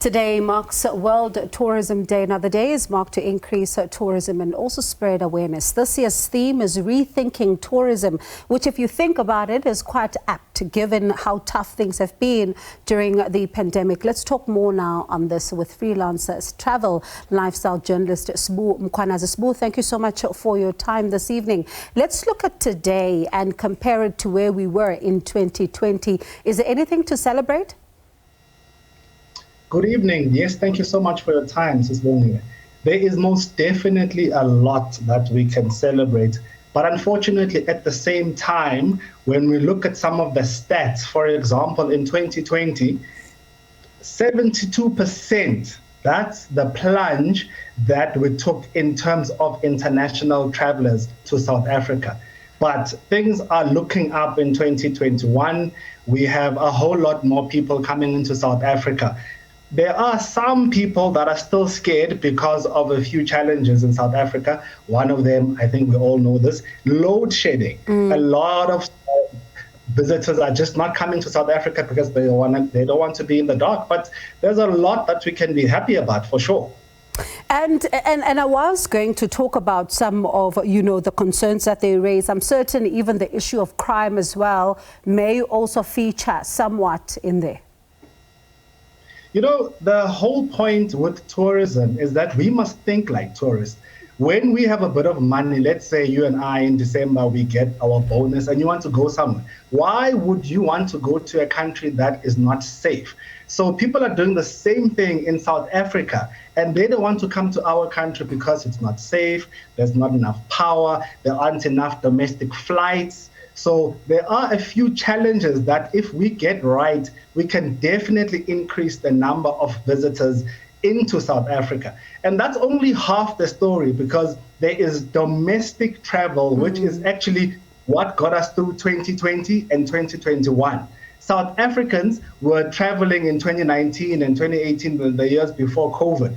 Today marks World Tourism Day. Now, the day is marked to increase tourism and also spread awareness. This year's theme is Rethinking Tourism, which, if you think about it, is quite apt given how tough things have been during the pandemic. Let's talk more now on this with Freelance Travel lifestyle journalist Sbu Mkwanazi. Sbu, thank you so much for your time this evening. Let's look at today and compare it to where we were in 2020. Is there anything to celebrate? Good evening. Yes, thank you so much for your time, Ms. Bonnie. There is most definitely a lot that we can celebrate. But unfortunately, at the same time, when we look at some of the stats, for example, in 2020, 72%, that's the plunge that we took in terms of international travelers to South Africa. But things are looking up in 2021. We have a whole lot more people coming into South Africa. There are some people that are still scared because of a few challenges in South Africa. One of them, I think we all know this, load shedding. A lot of visitors are just not coming to South Africa because they don't want to be in the dark. But there's a lot that we can be happy about, for sure. And I was going to talk about some of, the concerns that they raise. I'm certain even the issue of crime as well may also feature somewhat in there. The whole point with tourism is that we must think like tourists. When we have a bit of money, let's say you and I in December, we get our bonus and you want to go somewhere. Why would you want to go to a country that is not safe? So people are doing the same thing in South Africa, and they don't want to come to our country because it's not safe, there's not enough power, there aren't enough domestic flights. So there are a few challenges that if we get right, we can definitely increase the number of visitors into South Africa. And that's only half the story, because there is domestic travel, which is actually what got us through 2020 and 2021. South Africans were traveling in 2019 and 2018, the years before COVID.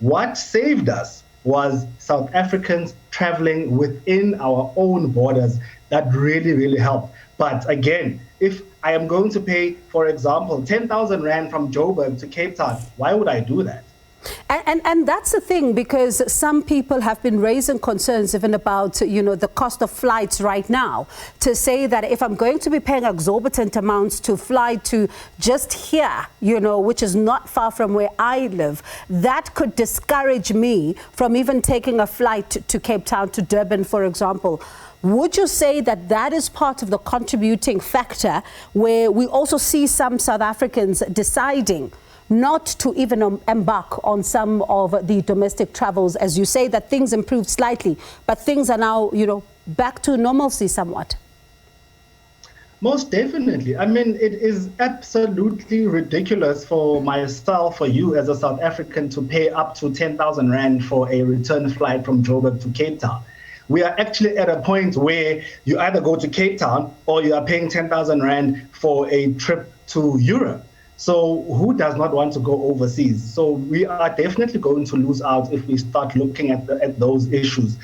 What saved us was South Africans traveling within our own borders. That really, really helped. But again, if I am going to pay, for example, 10,000 Rand from Joburg to Cape Town, why would I do that? And that's the thing, because some people have been raising concerns even about, the cost of flights right now, to say that if I'm going to be paying exorbitant amounts to fly to just here, which is not far from where I live, that could discourage me from even taking a flight to Cape Town, to Durban, for example. Would you say that that is part of the contributing factor, where we also see some South Africans deciding not to even embark on some of the domestic travels, as you say that things improved slightly, but things are now, back to normalcy somewhat? Most definitely. I mean, it is absolutely ridiculous for myself, for you as a South African, to pay up to 10,000 Rand for a return flight from Joburg to Cape Town. We are actually at a point where you either go to Cape Town or you are paying 10,000 Rand for a trip to Europe. So who does not want to go overseas? So we are definitely going to lose out if we start looking at those issues.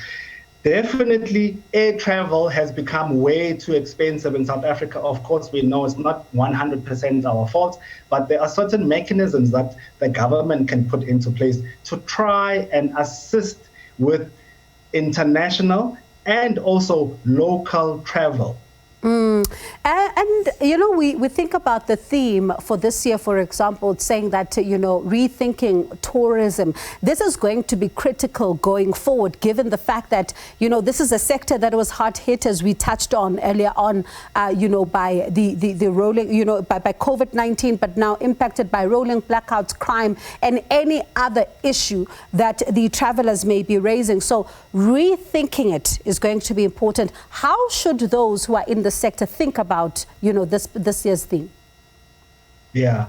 Definitely, air travel has become way too expensive in South Africa. Of course, we know it's not 100% our fault, but there are certain mechanisms that the government can put into place to try and assist with international and also local travel. And we think about the theme for this year, for example, saying that, rethinking tourism. This is going to be critical going forward, given the fact that, this is a sector that was hard hit, as we touched on earlier on, by the rolling, by COVID-19, but now impacted by rolling blackouts, crime, and any other issue that the travelers may be raising. So rethinking it is going to be important. How should those who are in the sector think about, this year's theme? Yeah,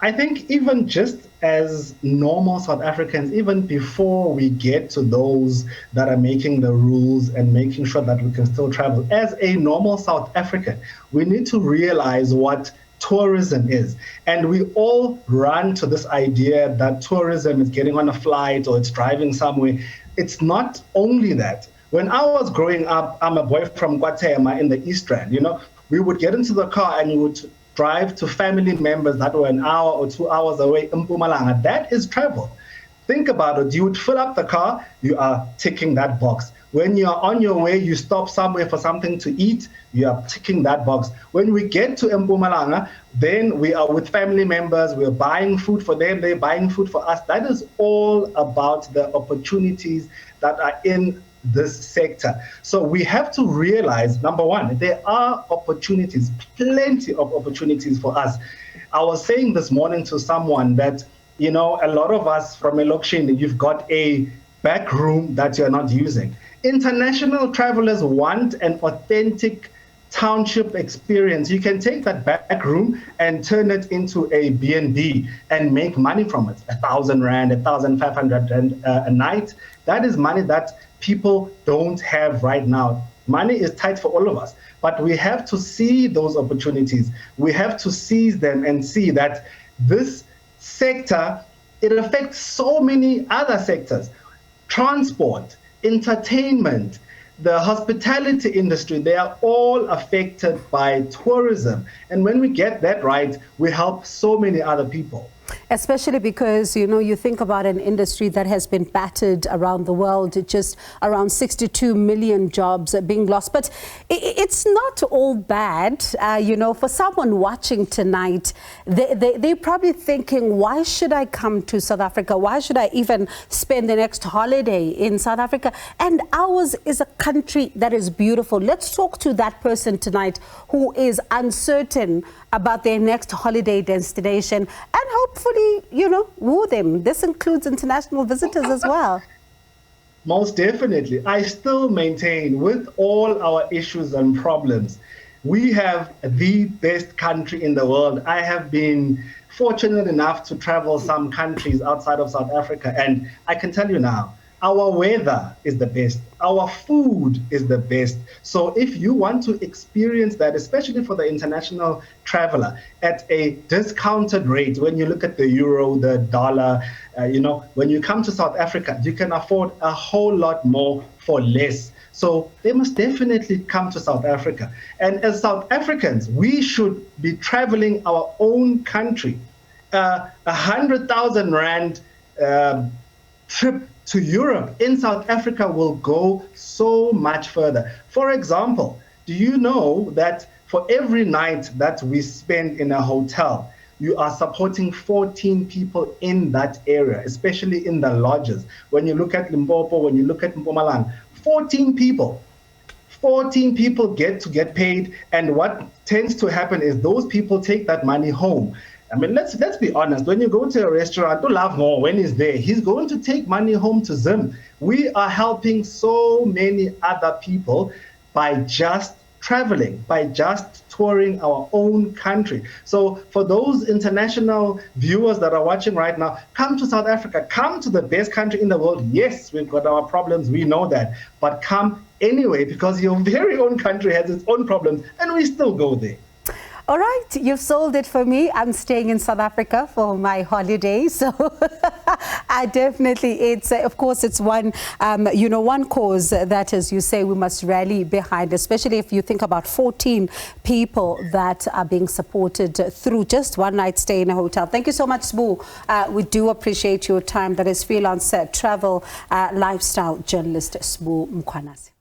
I think even just as normal South Africans, even before we get to those that are making the rules and making sure that we can still travel, as a normal South African, we need to realize what tourism is. And we all run to this idea that tourism is getting on a flight or it's driving somewhere. It's not only that. When I was growing up, I'm a boy from Guatemala in the East Rand, we would get into the car and you would drive to family members that were an hour or 2 hours away in Mpumalanga. That is travel. Think about it. You would fill up the car, you are ticking that box. When you're on your way, you stop somewhere for something to eat, you are ticking that box. When we get to Mpumalanga, then we are with family members, we're buying food for them, they're buying food for us. That is all about the opportunities that are in this sector. So we have to realize, number one, there are opportunities, plenty of opportunities for us. I was saying this morning to someone that, you know, a lot of us from Elokishini, you've got a back room that you're not using. International travelers want an authentic township experience. You can take that back room and turn it into a B&B and make money from it. 1,000 Rand, 1,500 Rand a night. That is money that people don't have right now. Money is tight for all of us, but we have to see those opportunities. We have to seize them and see that this sector, it affects so many other sectors. Transport, entertainment, the hospitality industry, they are all affected by tourism. And when we get that right, we help so many other people. Especially because, you know, you think about an industry that has been battered around the world, just around 62 million jobs being lost. But it's not all bad. You know, for someone watching tonight, they're probably thinking, why should I come to South Africa? Why should I even spend the next holiday in South Africa? And ours is a country that is beautiful. Let's talk to that person tonight who is uncertain about their next holiday destination and hopefully, you know, woo them. This includes international visitors as well. Most definitely. I still maintain, with all our issues and problems, we have the best country in the world. I have been fortunate enough to travel some countries outside of South Africa, and I can tell you now, our weather is the best. Our food is the best. So if you want to experience that, especially for the international traveler, at a discounted rate, when you look at the euro, the dollar, you know, when you come to South Africa, you can afford a whole lot more for less. So they must definitely come to South Africa. And as South Africans, we should be traveling our own country. 100,000 Rand trip to Europe in South Africa will go so much further. For example, do you know that for every night that we spend in a hotel, you are supporting 14 people in that area, especially in the lodges? When you look at Limpopo, when you look at Mpumalanga, 14 people get paid, and what tends to happen is those people take that money home. I mean, let's be honest. When you go to a restaurant, to love more, when he's there, he's going to take money home to Zim. We are helping so many other people by just traveling, by just touring our own country. So for those international viewers that are watching right now, come to South Africa, come to the best country in the world. Yes, we've got our problems, we know that, but come anyway, because your very own country has its own problems, and we still go there. All right, you've sold it for me. I'm staying in South Africa for my holiday. So I definitely, it's, of course, it's one, you know, one cause that, as you say, we must rally behind, especially if you think about 14 people that are being supported through just one night stay in a hotel. Thank you so much, Sbu. We do appreciate your time. That is freelance travel lifestyle journalist Sbu Mkwanazi.